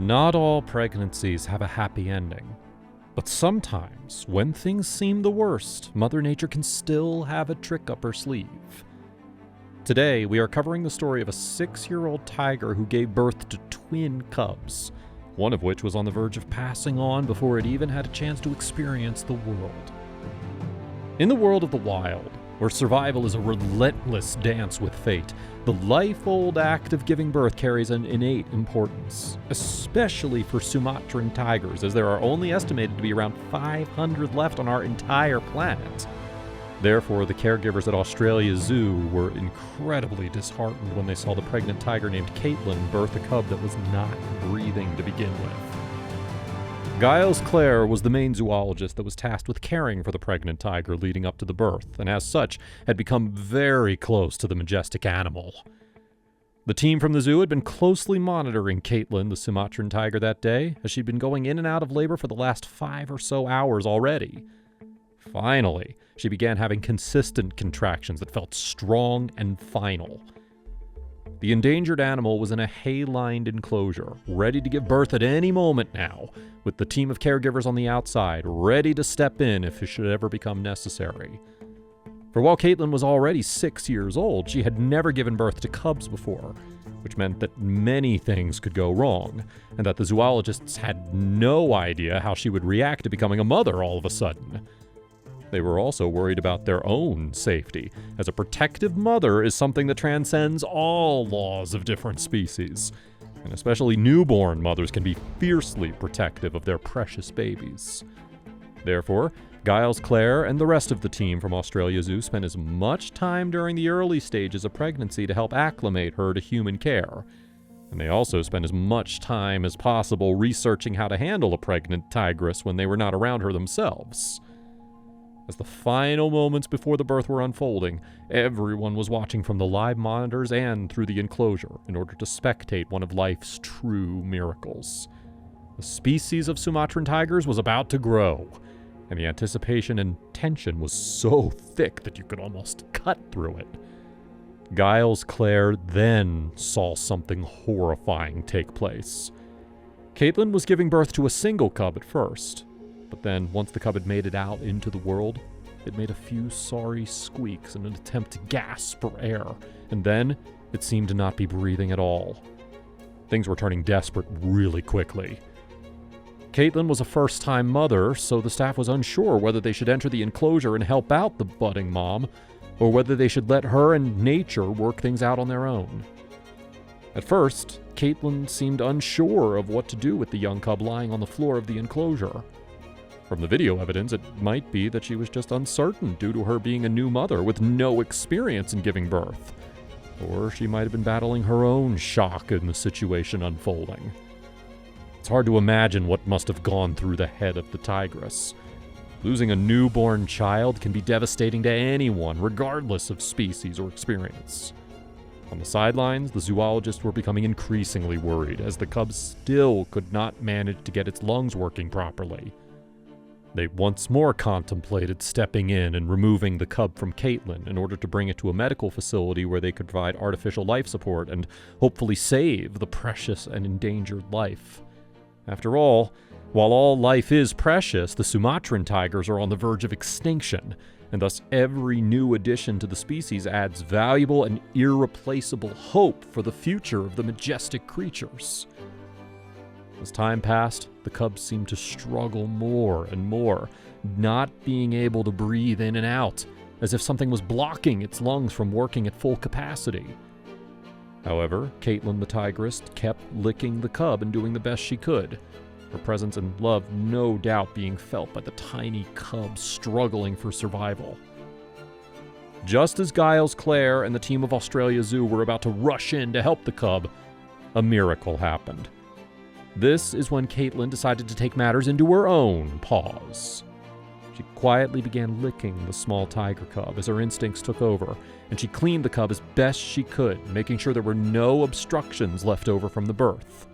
Not all pregnancies have a happy ending, but sometimes, when things seem the worst, Mother Nature can still have a trick up her sleeve. Today, we are covering the story of a 6-year-old tiger who gave birth to twin cubs, one of which was on the verge of passing on before it even had a chance to experience the world. In the world of the wild, where survival is a relentless dance with fate, the life-old act of giving birth carries an innate importance, especially for Sumatran tigers, as there are only estimated to be around 500 left on our entire planet. Therefore, the caregivers at Australia Zoo were incredibly disheartened when they saw the pregnant tiger named Caitlin birth a cub that was not breathing to begin with. Giles Clare was the main zoologist that was tasked with caring for the pregnant tiger leading up to the birth, and as such, had become very close to the majestic animal. The team from the zoo had been closely monitoring Caitlin, the Sumatran tiger, that day, as she'd been going in and out of labor for the last 5 or so hours already. Finally, she began having consistent contractions that felt strong and final. The endangered animal was in a hay-lined enclosure, ready to give birth at any moment now, with the team of caregivers on the outside, ready to step in if it should ever become necessary. For while Caitlin was already 6 years old, she had never given birth to cubs before, which meant that many things could go wrong, and that the zoologists had no idea how she would react to becoming a mother all of a sudden. They were also worried about their own safety, as a protective mother is something that transcends all laws of different species, and especially newborn mothers can be fiercely protective of their precious babies. Therefore, Giles Clare and the rest of the team from Australia Zoo spent as much time during the early stages of pregnancy to help acclimate her to human care, and they also spent as much time as possible researching how to handle a pregnant tigress when they were not around her themselves. As the final moments before the birth were unfolding, everyone was watching from the live monitors and through the enclosure in order to spectate one of life's true miracles. The species of Sumatran tigers was about to grow, and the anticipation and tension was so thick that you could almost cut through it. Giles Clare then saw something horrifying take place. Caitlin was giving birth to a single cub at first. But then, once the cub had made it out into the world, it made a few sorry squeaks in an attempt to gasp for air, and then it seemed to not be breathing at all. Things were turning desperate really quickly. Caitlin was a first-time mother, so the staff was unsure whether they should enter the enclosure and help out the budding mom, or whether they should let her and nature work things out on their own. At first, Caitlin seemed unsure of what to do with the young cub lying on the floor of the enclosure. From the video evidence, it might be that she was just uncertain due to her being a new mother with no experience in giving birth. Or she might have been battling her own shock in the situation unfolding. It's hard to imagine what must have gone through the head of the tigress. Losing a newborn child can be devastating to anyone, regardless of species or experience. On the sidelines, the zoologists were becoming increasingly worried, as the cub still could not manage to get its lungs working properly. They once more contemplated stepping in and removing the cub from Caitlin in order to bring it to a medical facility where they could provide artificial life support and hopefully save the precious and endangered life. After all, while all life is precious, the Sumatran tigers are on the verge of extinction, and thus every new addition to the species adds valuable and irreplaceable hope for the future of the majestic creatures. As time passed, the cubs seemed to struggle more and more, not being able to breathe in and out, as if something was blocking its lungs from working at full capacity. However, Caitlin the tigress kept licking the cub and doing the best she could, her presence and love no doubt being felt by the tiny cub struggling for survival. Just as Giles Clare and the team of Australia Zoo were about to rush in to help the cub, a miracle happened. This is when Caitlin decided to take matters into her own paws. She quietly began licking the small tiger cub as her instincts took over, and she cleaned the cub as best she could, making sure there were no obstructions left over from the birth.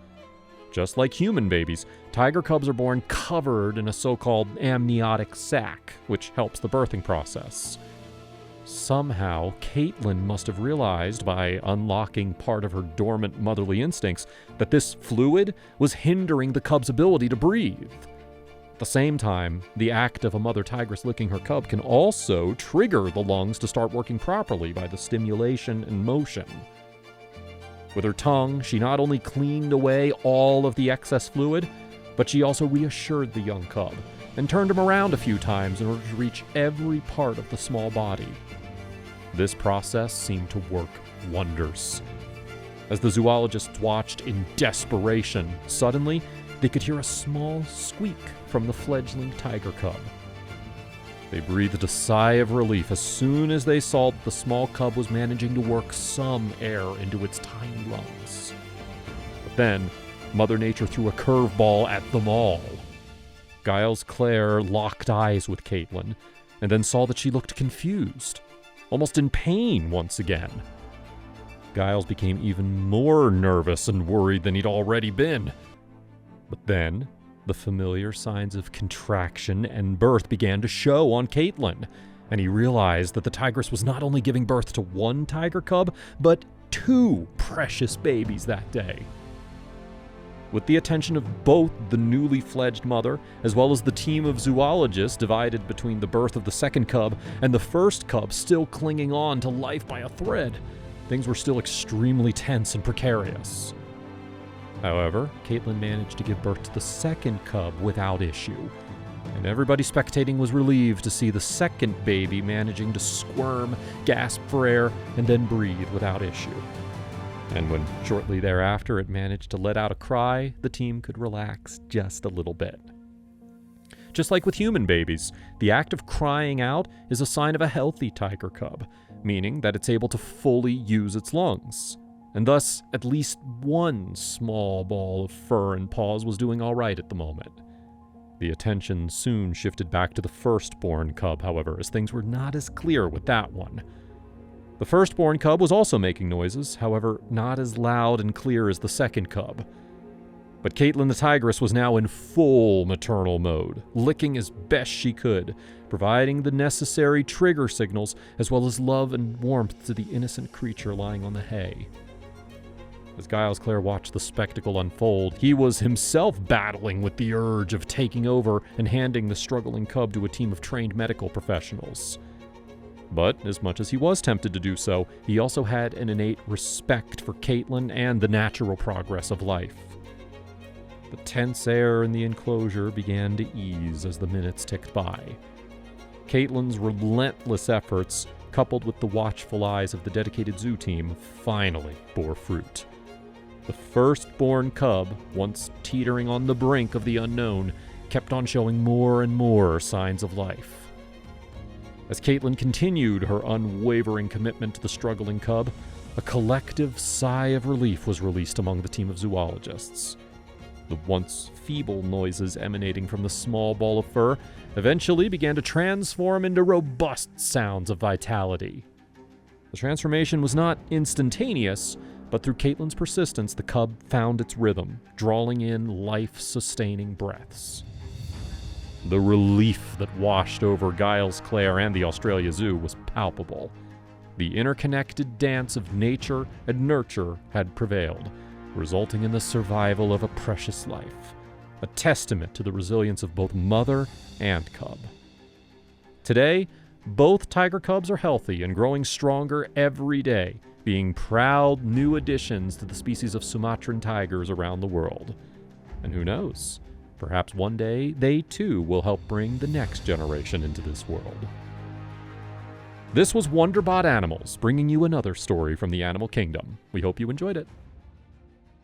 Just like human babies, tiger cubs are born covered in a so-called amniotic sac, which helps the birthing process. Somehow, Caitlin must have realized by unlocking part of her dormant motherly instincts that this fluid was hindering the cub's ability to breathe. At the same time, the act of a mother tigress licking her cub can also trigger the lungs to start working properly by the stimulation and motion. With her tongue, she not only cleaned away all of the excess fluid, but she also reassured the young cub and turned him around a few times in order to reach every part of the small body. This process seemed to work wonders. As the zoologists watched in desperation, suddenly they could hear a small squeak from the fledgling tiger cub. They breathed a sigh of relief as soon as they saw that the small cub was managing to work some air into its tiny lungs. But then, Mother Nature threw a curveball at them all. Giles Clare locked eyes with Caitlin, and then saw that she looked confused, almost in pain once again. Giles became even more nervous and worried than he'd already been. But then, the familiar signs of contraction and birth began to show on Caitlin, and he realized that the tigress was not only giving birth to one tiger cub, but 2 precious babies that day. With the attention of both the newly fledged mother, as well as the team of zoologists divided between the birth of the second cub and the first cub still clinging on to life by a thread, things were still extremely tense and precarious. However, Caitlin managed to give birth to the second cub without issue, and everybody spectating was relieved to see the second baby managing to squirm, gasp for air, and then breathe without issue. And when shortly thereafter it managed to let out a cry, the team could relax just a little bit. Just like with human babies, the act of crying out is a sign of a healthy tiger cub, meaning that it's able to fully use its lungs. And thus, at least one small ball of fur and paws was doing all right at the moment. The attention soon shifted back to the firstborn cub, however, as things were not as clear with that one. The firstborn cub was also making noises, however, not as loud and clear as the second cub. But Caitlin the tigress was now in full maternal mode, licking as best she could, providing the necessary trigger signals as well as love and warmth to the innocent creature lying on the hay. As Giles Clare watched the spectacle unfold, he was himself battling with the urge of taking over and handing the struggling cub to a team of trained medical professionals. But as much as he was tempted to do so, he also had an innate respect for Caitlin and the natural progress of life. The tense air in the enclosure began to ease as the minutes ticked by. Caitlin's relentless efforts, coupled with the watchful eyes of the dedicated zoo team, finally bore fruit. The firstborn cub, once teetering on the brink of the unknown, kept on showing more and more signs of life. As Caitlin continued her unwavering commitment to the struggling cub, a collective sigh of relief was released among the team of zoologists. The once feeble noises emanating from the small ball of fur eventually began to transform into robust sounds of vitality. The transformation was not instantaneous, but through Caitlin's persistence, the cub found its rhythm, drawing in life-sustaining breaths. The relief that washed over Giles Clare and the Australia Zoo was palpable. The interconnected dance of nature and nurture had prevailed, resulting in the survival of a precious life, a testament to the resilience of both mother and cub. Today, both tiger cubs are healthy and growing stronger every day, being proud new additions to the species of Sumatran tigers around the world. And who knows? Perhaps one day they too will help bring the next generation into this world. This was Wonderbot Animals, bringing you another story from the animal kingdom. We hope you enjoyed it.